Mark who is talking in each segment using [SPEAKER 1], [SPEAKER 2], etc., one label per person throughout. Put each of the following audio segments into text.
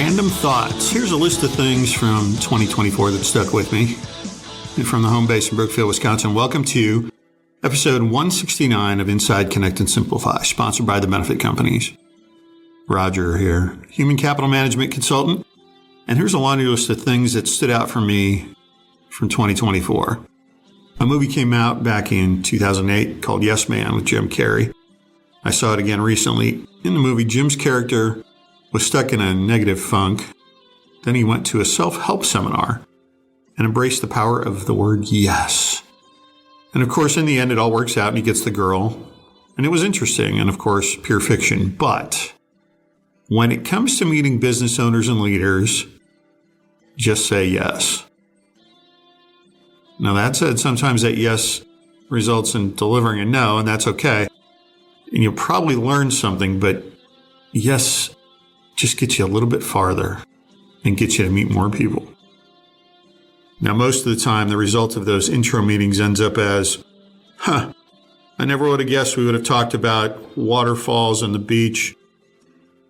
[SPEAKER 1] Random thoughts. Here's a list of things from 2024 that stuck with me. From the home base in Brookfield, Wisconsin. Welcome to episode 169 of Inside Connect&Simplify, sponsored by the benefit companies. Roger here, human capital management consultant. And here's a laundry list of things that stood out for me from 2024. A movie came out back in 2008 called Yes Man with Jim Carey. I saw it again recently. In the movie, Jim's character was stuck in a negative funk. Then he went to a self-help seminar and embraced the power of the word yes. And of course, in the end, it all works out and he gets the girl. And it was interesting and, of course, pure fiction. But when it comes to meeting business owners and leaders, just say yes. Now, that said, sometimes that yes results in delivering a no, and that's okay. And you'll probably learn something, but yes just gets you a little bit farther and gets you to meet more people. Now, most of the time, the result of those intro meetings ends up as, I never would have guessed we would have talked about waterfalls and the beach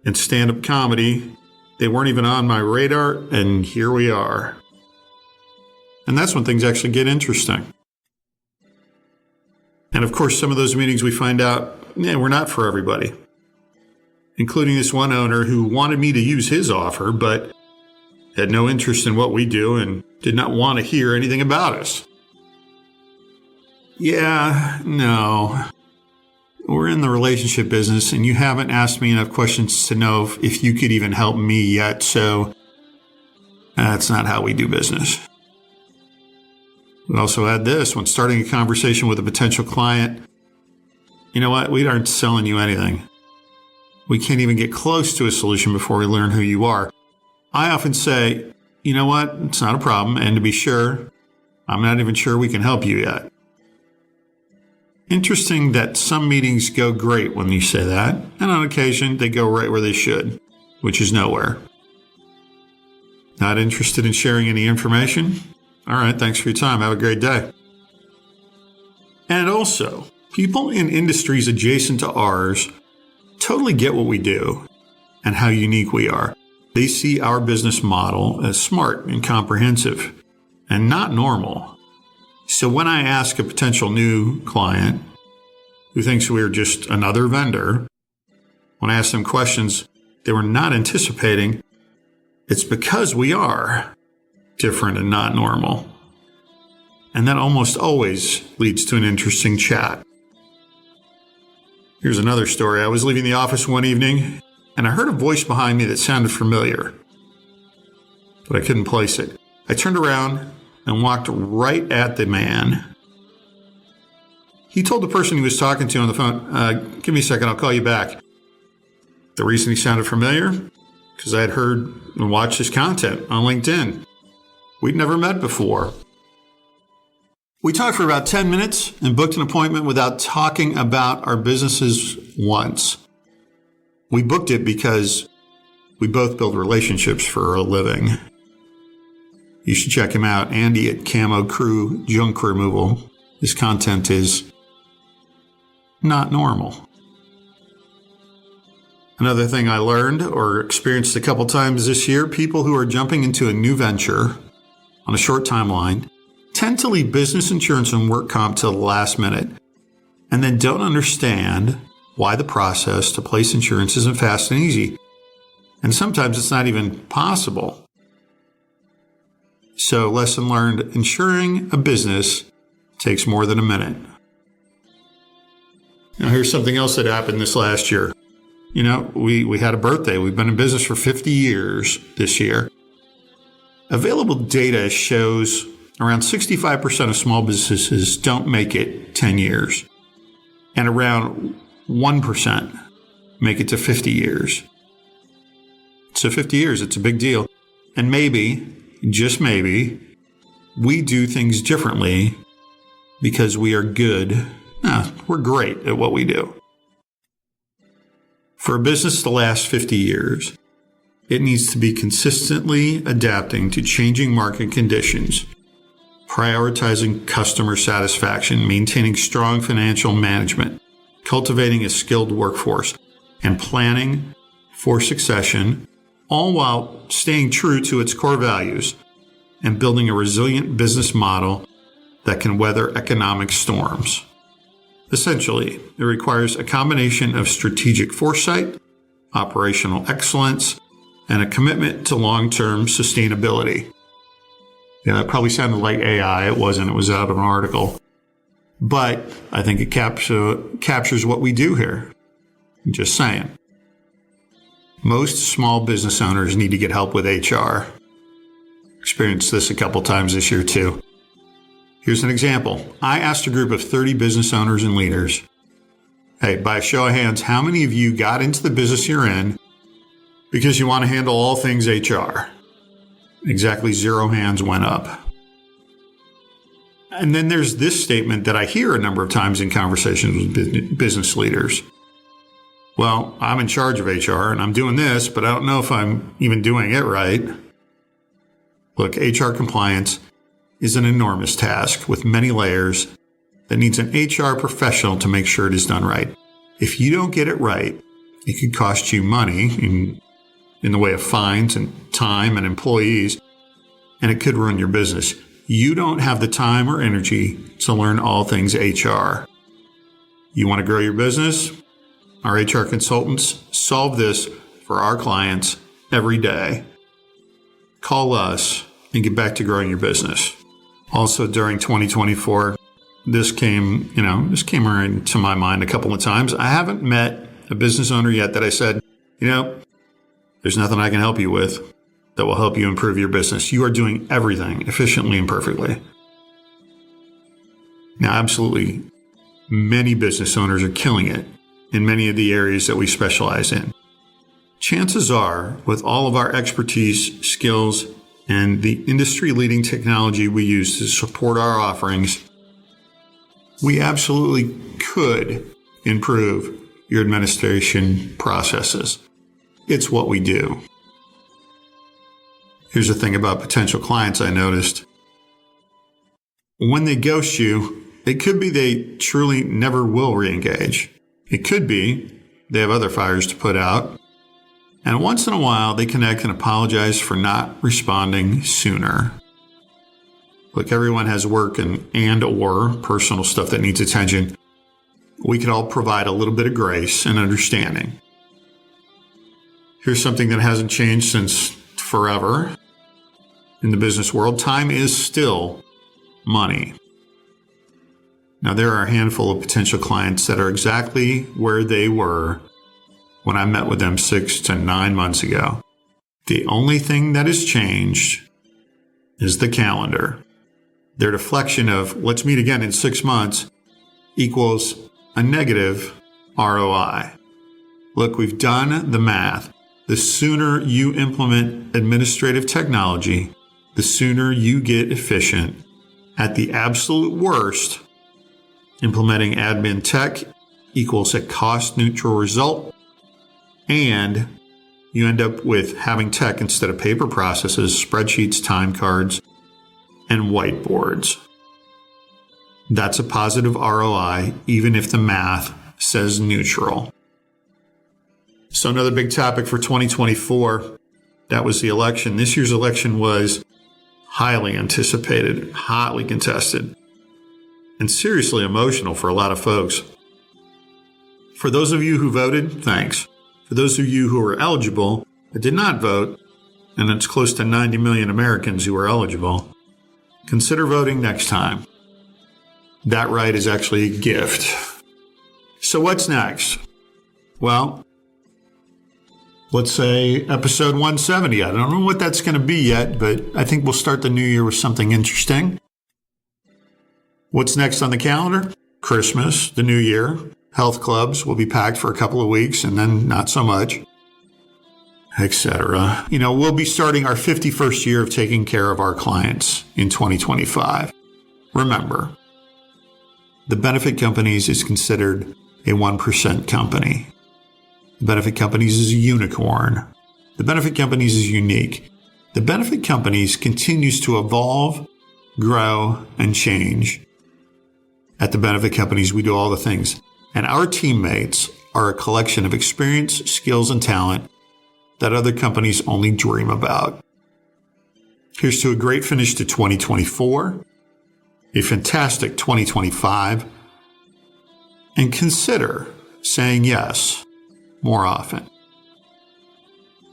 [SPEAKER 1] and stand-up comedy. They weren't even on my radar, and here we are. And that's when things actually get interesting. And of course, some of those meetings we find out, we're not for everybody. Including this one owner who wanted me to use his offer, but had no interest in what we do and did not want to hear anything about us. Yeah, no. We're in the relationship business, and you haven't asked me enough questions to know if you could even help me yet, so that's not how we do business. We also add this, when starting a conversation with a potential client, you know what, we aren't selling you anything. We can't even get close to a solution before we learn who you are. I often say, you know what, it's not a problem, and to be sure, I'm not even sure we can help you yet. Interesting that some meetings go great when you say that, and on occasion, they go right where they should, which is nowhere. Not interested in sharing any information? All right, thanks for your time. Have a great day. And also, people in industries adjacent to ours totally get what we do and how unique we are. They see our business model as smart and comprehensive and not normal. So when I ask a potential new client who thinks we're just another vendor, when I ask them questions they were not anticipating, it's because we are different and not normal. And that almost always leads to an interesting chat. Here's another story. I was leaving the office one evening, and I heard a voice behind me that sounded familiar, but I couldn't place it. I turned around and walked right at the man. He told the person he was talking to on the phone, give me a second, I'll call you back. The reason he sounded familiar? Because I had heard and watched his content on LinkedIn. We'd never met before. We talked for about 10 minutes and booked an appointment without talking about our businesses once. We booked it because we both build relationships for a living. You should check him out, Andy at Camo Crew Junk Removal. His content is not normal. Another thing I learned or experienced a couple times this year, people who are jumping into a new venture on a short timeline tend to leave business insurance and work comp till the last minute and then don't understand why the process to place insurance isn't fast and easy. And sometimes it's not even possible. So, lesson learned, insuring a business takes more than a minute. Now, here's something else that happened this last year. You know, we had a birthday. We've been in business for 50 years this year. Available data shows around 65% of small businesses don't make it 10 years. And around 1% make it to 50 years. So 50 years, it's a big deal. And maybe, just maybe, we do things differently because we are good. We're great at what we do. For a business to last 50 years, it needs to be consistently adapting to changing market conditions, prioritizing customer satisfaction, maintaining strong financial management, cultivating a skilled workforce, and planning for succession all while staying true to its core values and building a resilient business model that can weather economic storms. Essentially, it requires a combination of strategic foresight, operational excellence, and a commitment to long-term sustainability. Yeah, that probably sounded like AI. It wasn't. It was out of an article. But I think it captures what we do here. I'm just saying. Most small business owners need to get help with HR. Experienced this a couple times this year too. Here's an example. I asked a group of 30 business owners and leaders, hey, by a show of hands, how many of you got into the business you're in because you want to handle all things HR? Exactly 0 hands went up. And then there's this statement that I hear a number of times in conversations with business leaders. Well, I'm in charge of HR and I'm doing this, but I don't know if I'm even doing it right. Look, HR compliance is an enormous task with many layers that needs an HR professional to make sure it is done right. If you don't get it right, it could cost you money in the way of fines and time and employees, and it could ruin your business. You don't have the time or energy to learn all things HR. You want to grow your business? Our HR consultants solve this for our clients every day. Call us and get back to growing your business. Also, during 2024, this came right to my mind a couple of times. I haven't met a business owner yet that I said, there's nothing I can help you with that will help you improve your business. You are doing everything efficiently and perfectly. Now, absolutely, many business owners are killing it in many of the areas that we specialize in. Chances are, with all of our expertise, skills, and the industry-leading technology we use to support our offerings, we absolutely could improve your administration processes. It's what we do. Here's the thing about potential clients I noticed. When they ghost you, it could be they truly never will reengage. It could be they have other fires to put out. And once in a while, they connect and apologize for not responding sooner. Look, everyone has work and or personal stuff that needs attention. We could all provide a little bit of grace and understanding. Here's something that hasn't changed since forever in the business world. Time is still money. Now, there are a handful of potential clients that are exactly where they were when I met with them 6 to 9 months ago. The only thing that has changed is the calendar. Their deflection of let's meet again in 6 months equals a negative ROI. Look, we've done the math. The sooner you implement administrative technology, the sooner you get efficient. At the absolute worst, implementing admin tech equals a cost-neutral result, and you end up with having tech instead of paper processes, spreadsheets, time cards, and whiteboards. That's a positive ROI, even if the math says neutral. So another big topic for 2024, that was the election. This year's election was highly anticipated, hotly contested, and seriously emotional for a lot of folks. For those of you who voted, thanks. For those of you who are eligible but did not vote, and it's close to 90 million Americans who are eligible, consider voting next time. That right is actually a gift. So what's next? Well, let's say episode 170. I don't know what that's going to be yet, but I think we'll start the new year with something interesting. What's next on the calendar? Christmas, the new year. Health clubs will be packed for a couple of weeks and then not so much, etc. We'll be starting our 51st year of taking care of our clients in 2025. Remember, the benefit companies is considered a 1% company. The benefit companies is a unicorn. The benefit companies is unique. The benefit companies continues to evolve, grow, and change. At the benefit companies, we do all the things. And our teammates are a collection of experience, skills, and talent that other companies only dream about. Here's to a great finish to 2024, a fantastic 2025, and consider saying yes more often.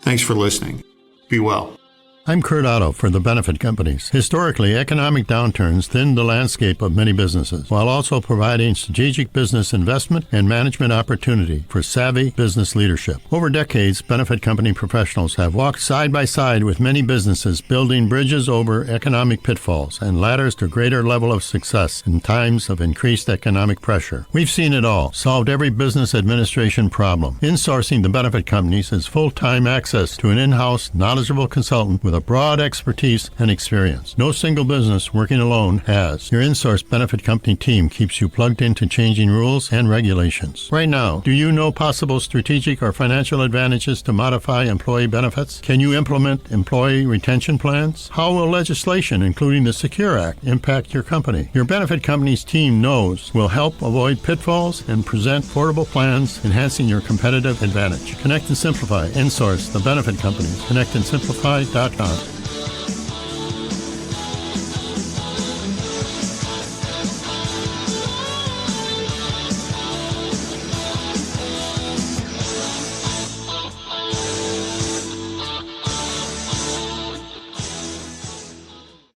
[SPEAKER 1] Thanks for listening. Be well.
[SPEAKER 2] I'm Kurt Otto for the Benefit Companies. Historically, economic downturns thinned the landscape of many businesses, while also providing strategic business investment and management opportunity for savvy business leadership. Over decades, benefit company professionals have walked side by side with many businesses, building bridges over economic pitfalls and ladders to greater level of success in times of increased economic pressure. We've seen it all, solved every business administration problem. Insourcing the benefit companies is full-time access to an in-house, knowledgeable consultant with a broad expertise and experience. No single business working alone has. Your Insource benefit company team keeps you plugged into changing rules and regulations. Right now, do you know possible strategic or financial advantages to modify employee benefits? Can you implement employee retention plans? How will legislation, including the Secure Act, impact your company? Your benefit company's team knows will help avoid pitfalls and present portable plans, enhancing your competitive advantage. Connect and Simplify. Insource the benefit companies. Connect&Simplify.com.